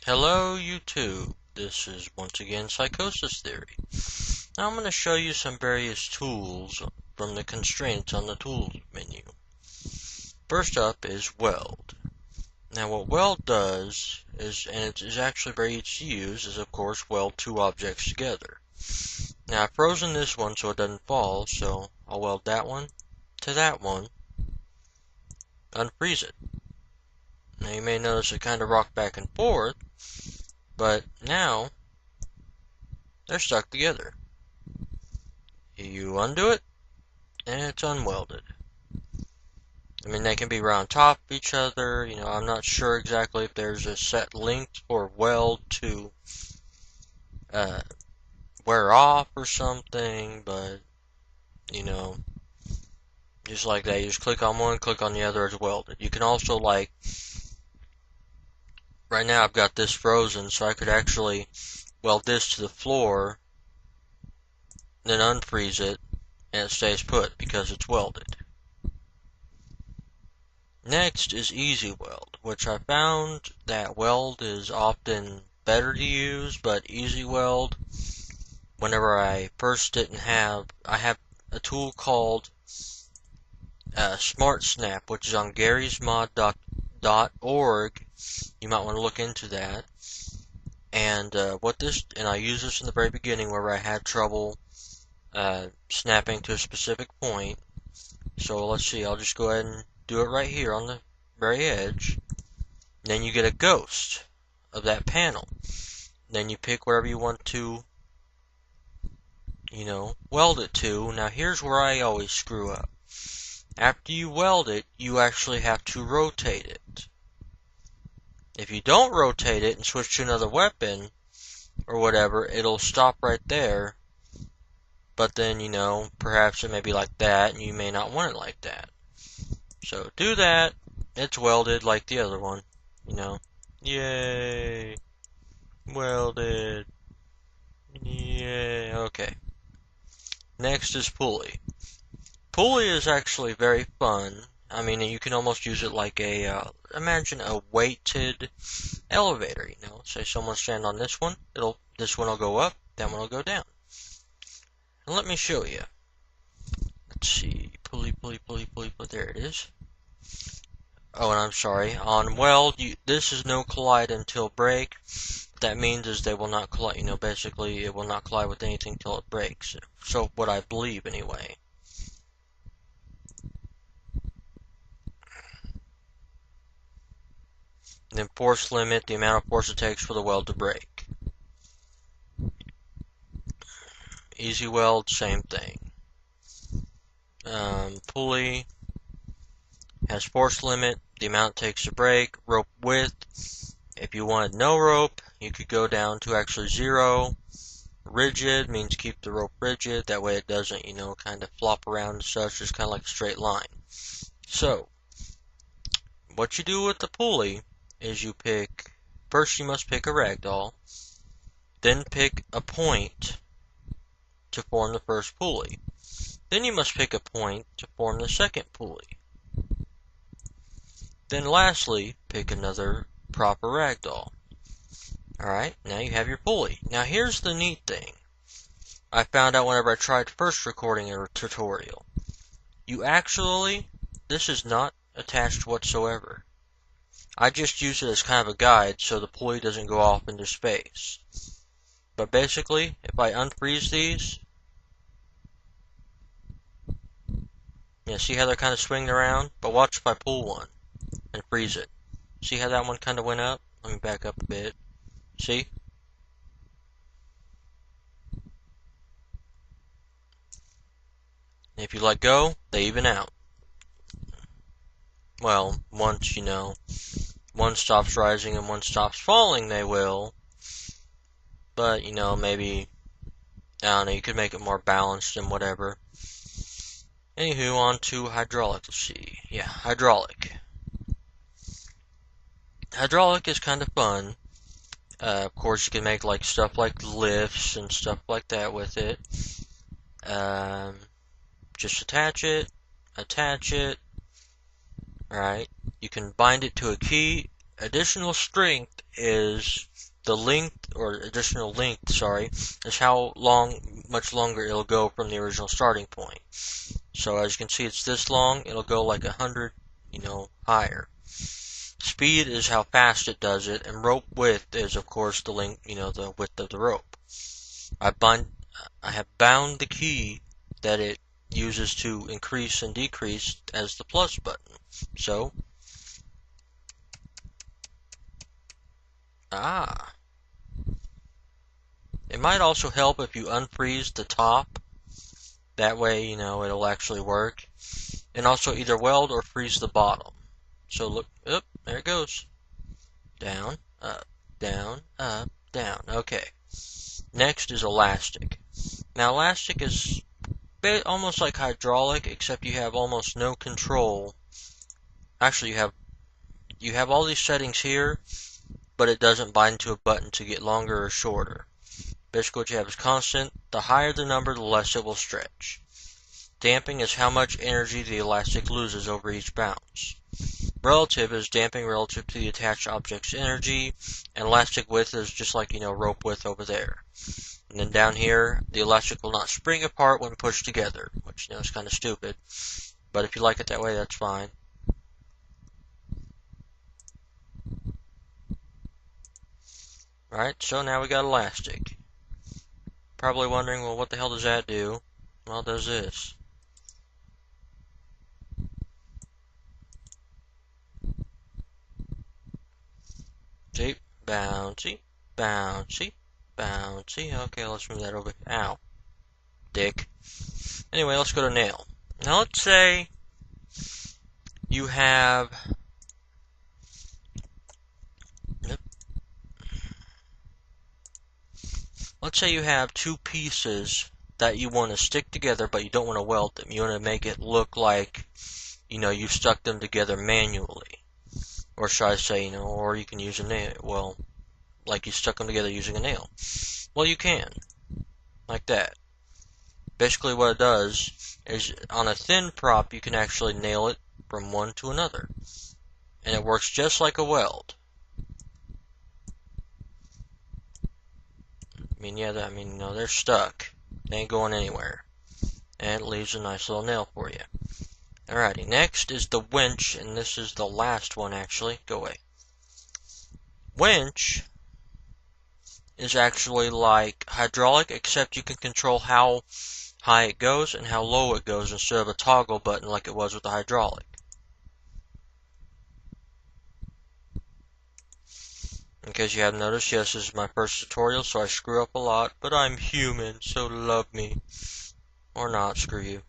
Hello YouTube, this is once again Psychosis Theory. Now I'm going to show you some various tools from the constraints on the tools menu. First up is weld. Now what weld does is, and it is actually very easy to use, is of course weld two objects together. Now I've frozen this one so it doesn't fall, so I'll weld that one to that one, unfreeze it. Now you may notice it kind of rocked back and forth, but now they're stuck together. You undo it, and it's unwelded. I mean, they can be right on top of each other. I'm not sure exactly if there's a set length for weld to wear off or something, but, just like that. You just click on one, click on the other, it's welded. You can also, right now I've got this frozen, so I could actually weld this to the floor, then unfreeze it, and it stays put because it's welded. Next is easy weld, which I found that weld is often better to use, but easy weld, whenever I first didn't have, I have a tool called Smart Snap, which is on garysmod.org. You might want to look into that. And I use this in the very beginning where I had trouble snapping to a specific point. So let's see, I'll just go ahead and do it right here on the very edge. Then you get a ghost of that panel. Then you pick wherever you want to, weld it to. Now here's where I always screw up. After you weld it, you actually have to rotate it. If you don't rotate it and switch to another weapon, or whatever, it'll stop right there. But then, perhaps it may be like that, and you may not want it like that. So, do that. It's welded like the other one. Yay! Welded. Yay! Okay. Next is pulley. Pulley is actually very fun. I mean, you can almost use it like imagine a weighted elevator, Say someone stand on this one, this one will go up, that one will go down. And let me show you. Let's see, pulley, there it is. Oh, and I'm sorry, on weld, this is no collide until break. What that means is they will not collide, basically it will not collide with anything until it breaks. So, what I believe anyway. Then force limit, the amount of force it takes for the weld to break. Easy weld, same thing. Pulley has force limit, the amount it takes to break. Rope width, if you wanted no rope, you could go down to actually 0. Rigid means keep the rope rigid, that way it doesn't, kind of flop around and such, just kind of like a straight line. So, what you do with the pulley is first you must pick a ragdoll, then pick a point to form the first pulley. Then you must pick a point to form the second pulley. Then lastly, pick another proper ragdoll. Alright, now you have your pulley. Now here's the neat thing. I found out whenever I tried first recording a tutorial. This is not attached whatsoever. I just use it as kind of a guide so the pulley doesn't go off into space. But basically, if I unfreeze these, see how they're kind of swinging around? But watch if I pull one and freeze it. See how that one kind of went up? Let me back up a bit. See? If you let go, they even out. Well, once, one stops rising and one stops falling, they will. But, maybe, I don't know, you could make it more balanced and whatever. Anywho, on to hydraulic. Let's see. Yeah, hydraulic. Hydraulic is kind of fun. Of course, you can make stuff like lifts and stuff like that with it. Just attach it. Alright, you can bind it to a key. Additional strength is the length, or additional length, sorry, is how much longer it'll go from the original starting point. So as you can see, it's this long, it'll go like 100, higher. Speed is how fast it does it, and rope width is, of course, the length, the width of the rope. I have bound the key that it uses to increase and decrease as the plus button. So, it might also help if you unfreeze the top. That way, it'll actually work. And also either weld or freeze the bottom. So look, up, there it goes. Down, up, down, up, down. Okay. Next is elastic. Now elastic is almost like hydraulic, except you have almost no control. Actually, you have all these settings here, but it doesn't bind to a button to get longer or shorter. Basically what you have is constant. The higher the number, the less it will stretch. Damping is how much energy the elastic loses over each bounce. Relative is damping relative to the attached object's energy, and elastic width is just like, rope width over there. And then down here, the elastic will not spring apart when pushed together, which, is kind of stupid. But if you like it that way, that's fine. Alright, so now we got elastic. Probably wondering, well, what the hell does that do? Well, it does this. See? Bouncy, bouncy, bouncy. Okay, let's move that over. Ow. Dick. Anyway, let's go to nail. Now, let's say you have... Let's say you have two pieces that you want to stick together, but you don't want to weld them. You want to make it look like, you stuck them together manually. Or should I say, or you can use a nail. Well, like you stuck them together using a nail. Well, you can. Like that. Basically what it does is, on a thin prop, you can actually nail it from one to another. And it works just like a weld. They're stuck. They ain't going anywhere. And it leaves a nice little nail for you. Alrighty, next is the winch, and this is the last one actually. Go away. Winch is actually like hydraulic, except you can control how high it goes and how low it goes instead of a toggle button like it was with the hydraulic. In case you haven't noticed, yes, this is my first tutorial, so I screw up a lot, but I'm human, so love me. Or not, screw you.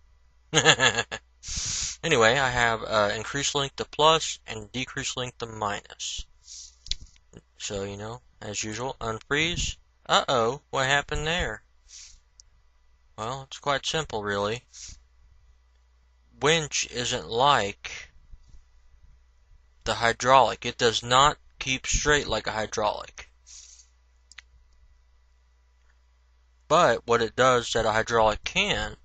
Anyway, I have increased length to plus and decreased length to minus. So, as usual, unfreeze. Uh-oh, what happened there? Well, it's quite simple, really. Winch isn't like the hydraulic. It does not keep straight like a hydraulic. But what it does that a hydraulic can,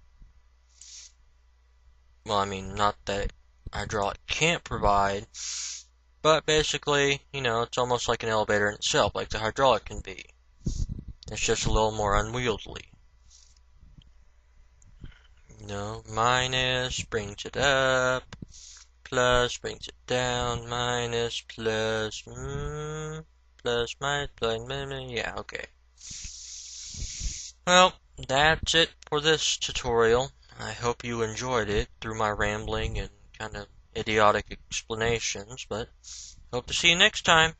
well, not that hydraulic can't provide, but basically, it's almost like an elevator in itself, like the hydraulic can be. It's just a little more unwieldy. Minus brings it up, plus brings it down, minus, plus, plus, minus, yeah, okay. Well, that's it for this tutorial. I hope you enjoyed it through my rambling and kind of idiotic explanations, but hope to see you next time.